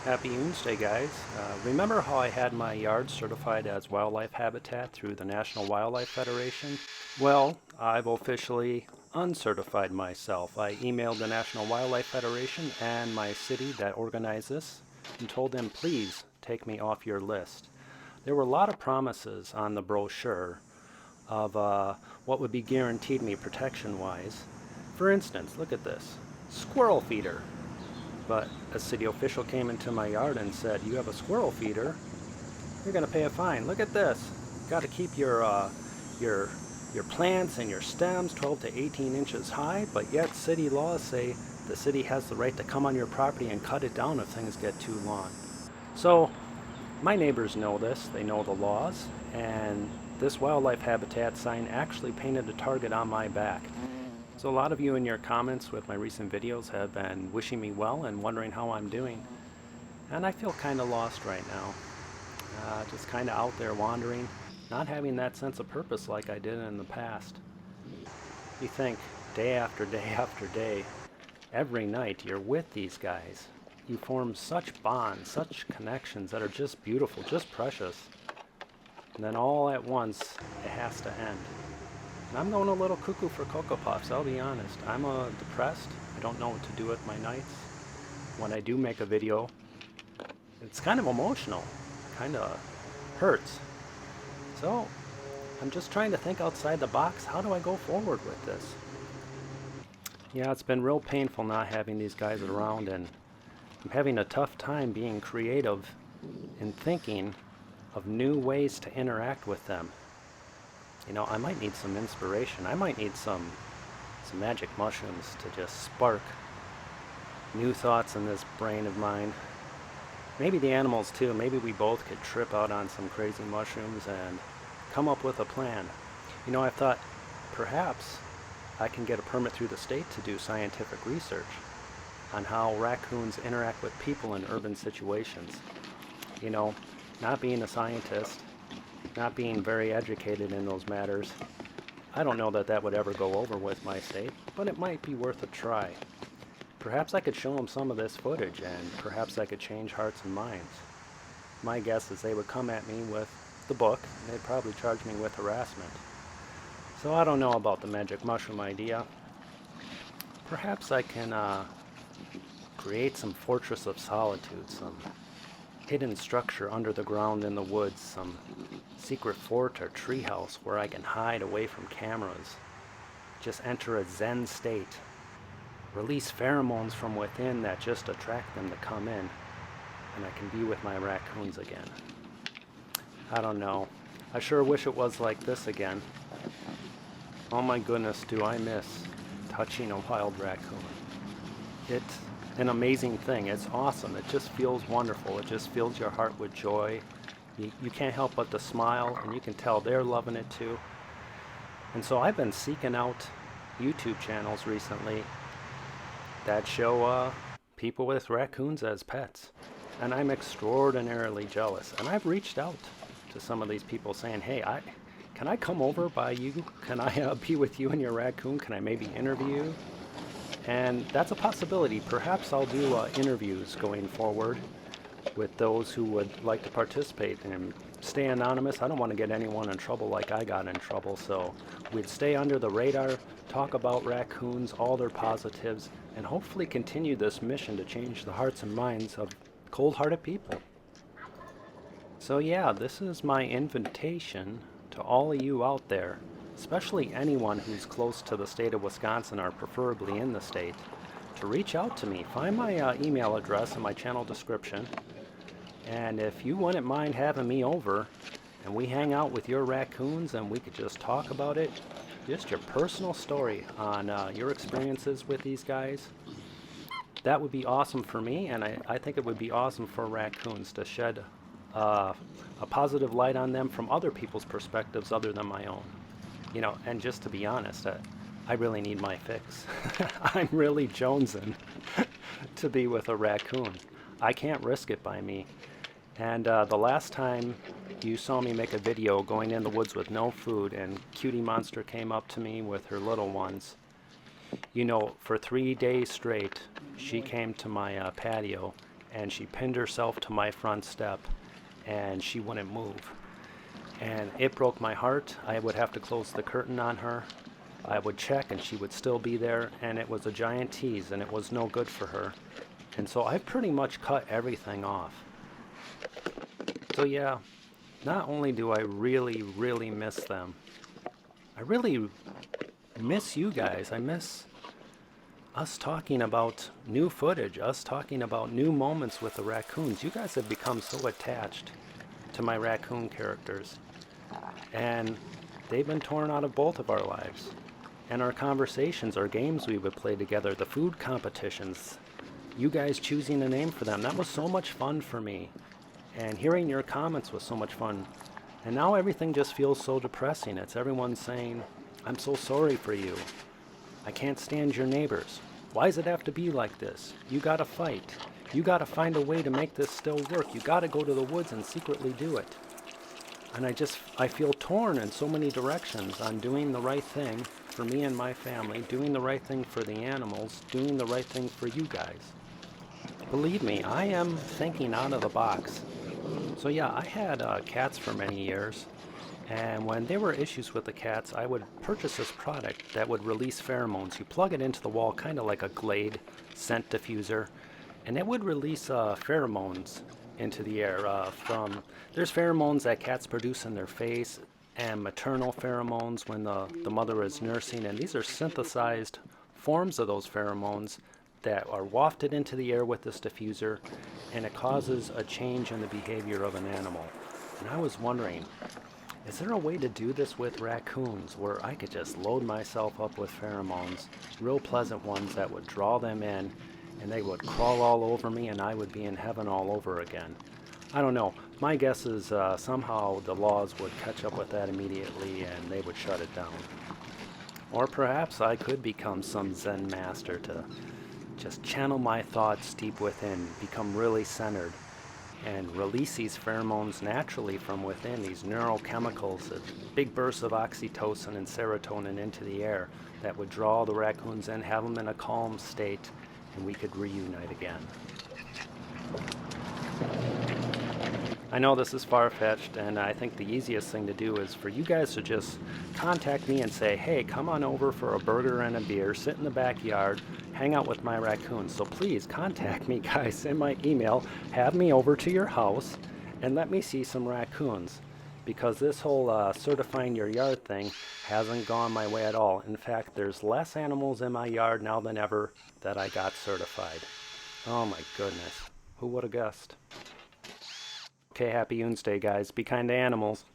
Happy OONSDAY, guys. Remember how I had my yard certified as wildlife habitat through the National Wildlife Federation? Well, I've officially uncertified myself. I emailed the National Wildlife Federation and my city that organized this and told them, please take me off your list. There were a lot of promises on the brochure of what would be guaranteed me protection-wise. For instance, look at this. Squirrel feeder. But a city official came into my yard and said, you have a squirrel feeder, you're going to pay a fine. Look at this. Got to keep your plants and your stems 12 to 18 inches high, but yet city laws say the city has the right to come on your property and cut it down if things get too long. So my neighbors know this, they know the laws, and this wildlife habitat sign actually painted a target on my back. So a lot of you in your comments with my recent videos have been wishing me well and wondering how I'm doing. And I feel kind of lost right now. Just kind of out there wandering, not having that sense of purpose like I did in the past. You think day after day after day, every night you're with these guys. You form such bonds, such connections that are just beautiful, just precious. And then all at once, it has to end. And I'm going a little cuckoo for Cocoa Puffs, I'll be honest. I'm depressed. I don't know what to do with my nights. When I do make a video, it's kind of emotional. Kind of hurts. So, I'm just trying to think outside the box. How do I go forward with this? Yeah, it's been real painful not having these guys around, and I'm having a tough time being creative and thinking of new ways to interact with them. You know, I might need some inspiration. I might need some magic mushrooms to just spark new thoughts in this brain of mine. Maybe the animals too. Maybe we both could trip out on some crazy mushrooms and come up with a plan. You know, I thought perhaps I can get a permit through the state to do scientific research on how raccoons interact with people in urban situations. You know, not being a scientist, not being very educated in those matters, I don't know that that would ever go over with my state, but it might be worth a try. Perhaps I could show them some of this footage, and perhaps I could change hearts and minds. My guess is they would come at me with the book, and they'd probably charge me with harassment. So I don't know about the magic mushroom idea. Perhaps I can create some fortress of solitude, some hidden structure under the ground in the woods, some secret fort or treehouse where I can hide away from cameras. Just enter a zen state. Release pheromones from within that just attract them to come in. And I can be with my raccoons again. I don't know. I sure wish it was like this again. Oh my goodness, do I miss touching a wild raccoon. It's an amazing thing. It's awesome. It just feels wonderful. It just fills your heart with joy. You can't help but to smile, and you can tell they're loving it too. And so I've been seeking out YouTube channels recently that show people with raccoons as pets. And I'm extraordinarily jealous. And I've reached out to some of these people saying, hey, can I come over by you? Can I be with you and your raccoon? Can I maybe interview you? And that's a possibility. Perhaps I'll do interviews going forward with those who would like to participate and stay anonymous. I don't want to get anyone in trouble like I got in trouble, so we'd stay under the radar, talk about raccoons, all their positives, and hopefully continue this mission to change the hearts and minds of cold-hearted people. So yeah, this is my invitation to all of you out there, especially anyone who's close to the state of Wisconsin or preferably in the state, to reach out to me. Find my email address in my channel description. And if you wouldn't mind having me over and we hang out with your raccoons and we could just talk about it, just your personal story on your experiences with these guys, that would be awesome for me, and I think it would be awesome for raccoons to shed a positive light on them from other people's perspectives other than my own. You know, and just to be honest, I really need my fix. I'm really jonesing to be with a raccoon. I can't risk it by me. And the last time you saw me make a video going in the woods with no food and Cutie Monster came up to me with her little ones, you know, for 3 days straight, she came to my patio and she pinned herself to my front step, and she wouldn't move. And it broke my heart. I would have to close the curtain on her. I would check and she would still be there, and it was a giant tease, and it was no good for her. And so I've pretty much cut everything off. So yeah, not only do I really, really miss them, I really miss you guys. I miss us talking about new footage, us talking about new moments with the raccoons. You guys have become so attached to my raccoon characters, and they've been torn out of both of our lives. And our conversations, our games we would play together, the food competitions, you guys choosing a name for them, that was so much fun for me. And hearing your comments was so much fun. And now everything just feels so depressing. It's everyone saying, I'm so sorry for you. I can't stand your neighbors. Why does it have to be like this? You gotta fight. You gotta find a way to make this still work. You gotta go to the woods and secretly do it. And I feel torn in so many directions on doing the right thing for me and my family, doing the right thing for the animals, doing the right thing for you guys. Believe me, I am thinking out of the box. So yeah, I had cats for many years, and when there were issues with the cats, I would purchase this product that would release pheromones. You plug it into the wall, kind of like a Glade scent diffuser, and it would release pheromones into the air. There's pheromones that cats produce in their face, and maternal pheromones when the mother is nursing, and these are synthesized forms of those pheromones that are wafted into the air with this diffuser, and it causes a change in the behavior of an animal. And I was wondering, is there a way to do this with raccoons where I could just load myself up with pheromones, real pleasant ones that would draw them in, and they would crawl all over me and I would be in heaven all over again? I don't know. My guess is somehow the laws would catch up with that immediately and they would shut it down. Or perhaps I could become some Zen master to just channel my thoughts deep within, become really centered, and release these pheromones naturally from within, these neurochemicals, big bursts of oxytocin and serotonin into the air that would draw the raccoons in, have them in a calm state, and we could reunite again. I know this is far-fetched, and I think the easiest thing to do is for you guys to just contact me and say, hey, come on over for a burger and a beer, sit in the backyard, hang out with my raccoons. So please contact me, guys, send my email, have me over to your house, and let me see some raccoons. Because this whole certifying your yard thing hasn't gone my way at all. In fact, there's less animals in my yard now than ever that I got certified. Oh my goodness, who would have guessed? Okay, happy OONSDAY, guys. Be kind to animals.